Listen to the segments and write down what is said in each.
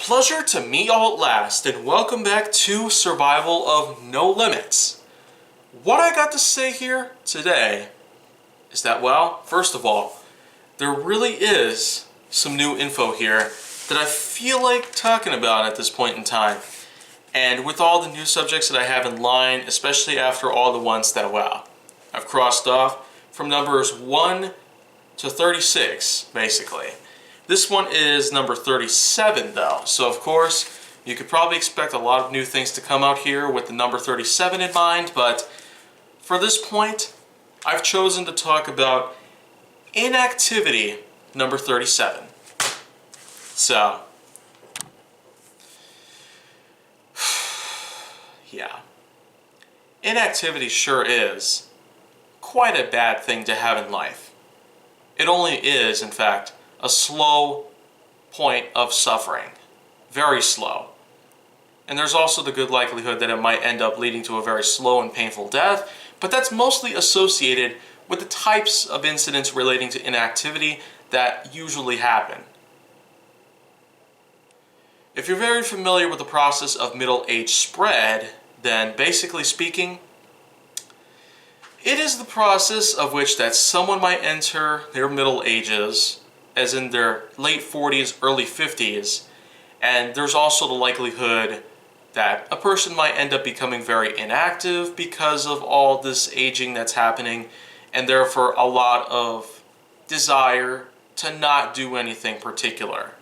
pleasure to meet y'all at last, and welcome back to Survival of No Limits. What I got to say here today is that, well, first of all, there really is some new info here that I feel like talking about at this point in time. And with all the new subjects that I have in line, especially after all the ones that, well, I've crossed off from numbers 1 to 36, basically. This one is number 37 though, so of course you could probably expect a lot of new things to come out here with the number 37 in mind, but for this point I've chosen to talk about inactivity number 37. So, yeah, inactivity sure is quite a bad thing to have in life. It only is, in fact, a slow point of suffering. Very slow. And there's also the good likelihood that it might end up leading to a very slow and painful death, but that's mostly associated with the types of incidents relating to inactivity that usually happen. If you're very familiar with the process of middle age spread, then basically speaking, it is the process of which that someone might enter their middle ages, as in their late 40s, early 50s, and there's also the likelihood that a person might end up becoming very inactive because of all this aging that's happening, and therefore a lot of desire to not do anything particular.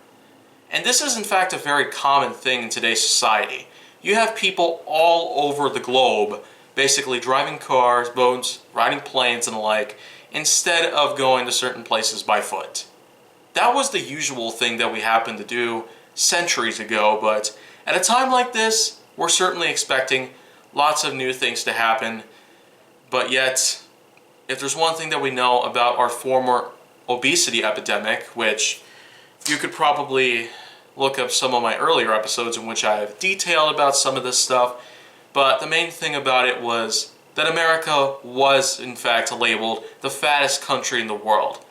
And this is in fact a very common thing in today's society. You have people all over the globe basically driving cars, boats, riding planes and the like, instead of going to certain places by foot. That was the usual thing that we happened to do centuries ago, but at a time like this, we're certainly expecting lots of new things to happen. But yet, if there's one thing that we know about our former obesity epidemic, which you could probably look up some of my earlier episodes in which I've detailed about some of this stuff, but the main thing about it was that America was in fact labeled the fattest country in the world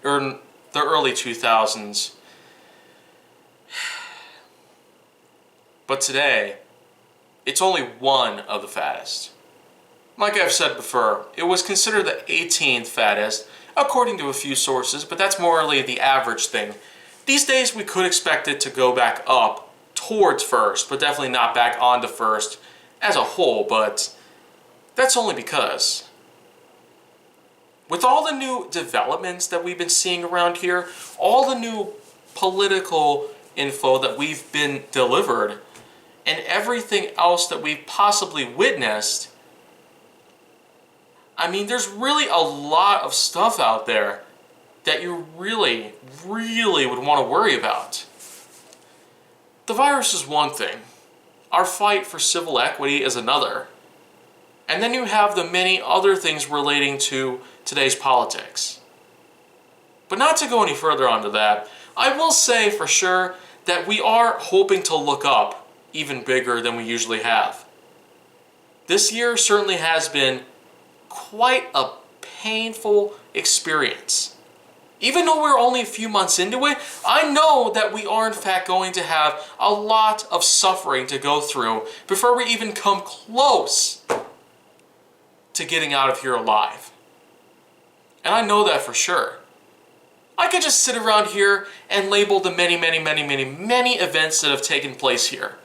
in the early 2000s. But today, it's only one of the fattest. Like I've said before, it was considered the 18th fattest, according to a few sources, but that's more or less the average thing. These days, we could expect it to go back up towards first, but definitely not back onto first as a whole, but that's only because with all the new developments that we've been seeing around here, all the new political info that we've been delivered, and everything else that we've possibly witnessed, I mean, there's really a lot of stuff out there that you really, really would want to worry about. The virus is one thing. Our fight for civil equity is another. And then you have the many other things relating to today's politics. But not to go any further onto that, I will say for sure that we are hoping to look up even bigger than we usually have. This year certainly has been quite a painful experience. Even though we're only a few months into it, I know that we are in fact going to have a lot of suffering to go through before we even come close to getting out of here alive. And I know that for sure. I could just sit around here and label the many events that have taken place here.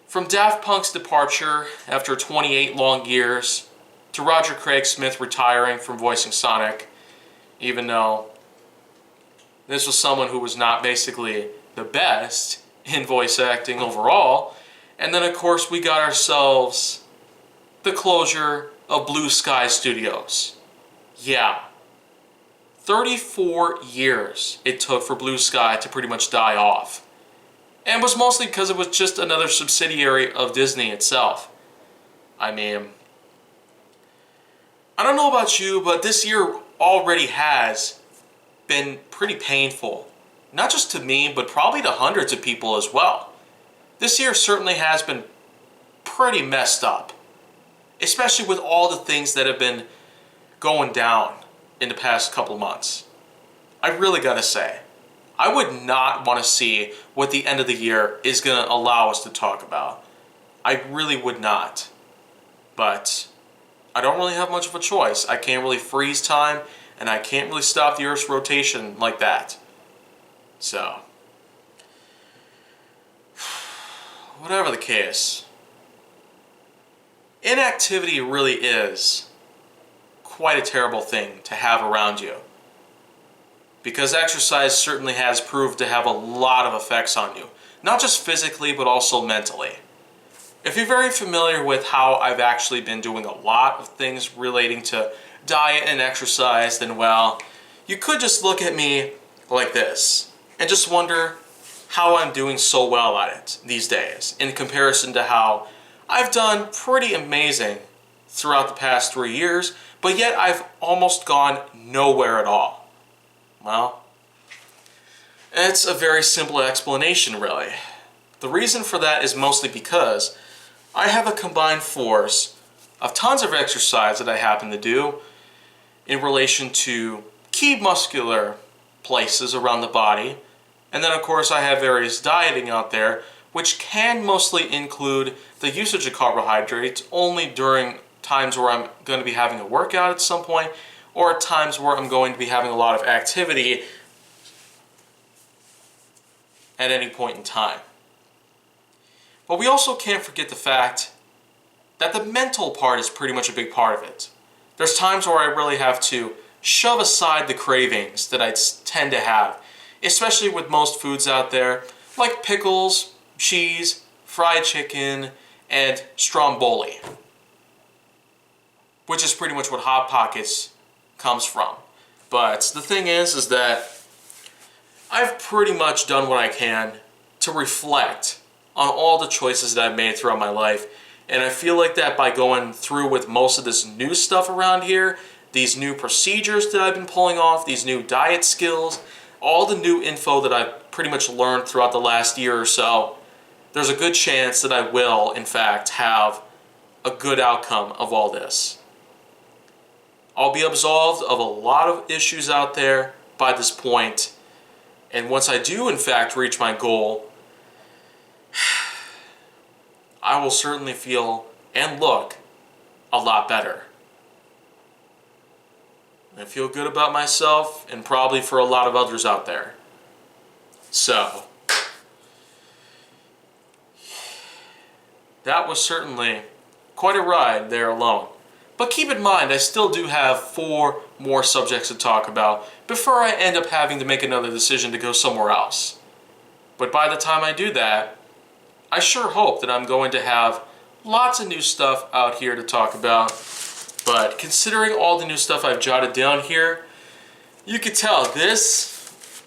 From Daft Punk's departure after 28 long years, to Roger Craig Smith retiring from voicing Sonic, even though this was someone who was not basically the best in voice acting overall. And then of course we got ourselves the closure of Blue Sky Studios. Yeah, 34 years it took for Blue Sky to pretty much die off. And it was mostly because it was just another subsidiary of Disney itself. I mean, I don't know about you, but this year already has been pretty painful. Not just to me, but probably to hundreds of people as well. This year certainly has been pretty messed up. Especially with all the things that have been going down in the past couple months. I really gotta say, I would not want to see what the end of the year is going to allow us to talk about. I really would not. But I don't really have much of a choice. I can't really freeze time, and I can't really stop the Earth's rotation like that. So, whatever the case, inactivity really is quite a terrible thing to have around you. Because exercise certainly has proved to have a lot of effects on you. Not just physically, but also mentally. If you're very familiar with how I've actually been doing a lot of things relating to diet and exercise, then well, you could just look at me like this and just wonder how I'm doing so well at it these days in comparison to how I've done pretty amazing throughout the past 3 years, but yet I've almost gone nowhere at all. Well, it's a very simple explanation, really. The reason for that is mostly because I have a combined force of tons of exercise that I happen to do in relation to key muscular places around the body. And then, of course, I have various dieting out there, which can mostly include the usage of carbohydrates only during times where I'm going to be having a workout at some point, or at times where I'm going to be having a lot of activity at any point in time. But we also can't forget the fact that the mental part is pretty much a big part of it. There's times where I really have to shove aside the cravings that I tend to have, especially with most foods out there, like pickles, cheese, fried chicken, and stromboli, which is pretty much what Hot Pockets comes from. But the thing is that I've pretty much done what I can to reflect on all the choices that I've made throughout my life, and I feel like that by going through with most of this new stuff around here, these new procedures that I've been pulling off, these new diet skills, all the new info that I've pretty much learned throughout the last year or so, there's a good chance that I will, in fact, have a good outcome of all this. I'll be absolved of a lot of issues out there by this point, and once I do, in fact, reach my goal, I will certainly feel and look a lot better. I feel good about myself, and probably for a lot of others out there. So, that was certainly quite a ride there alone. But keep in mind, I still do have 4 more subjects to talk about before I end up having to make another decision to go somewhere else. But by the time I do that, I sure hope that I'm going to have lots of new stuff out here to talk about. But considering all the new stuff I've jotted down here, you could tell this,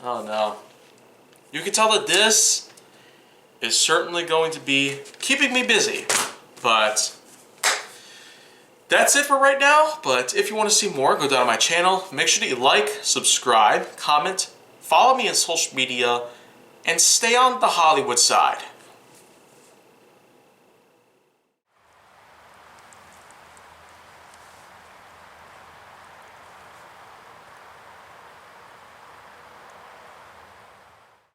oh no, you can tell that this is certainly going to be keeping me busy. But that's it for right now. But if you want to see more, go down to my channel. Make sure that you like, subscribe, comment, follow me on social media, and stay on the Hollywood side.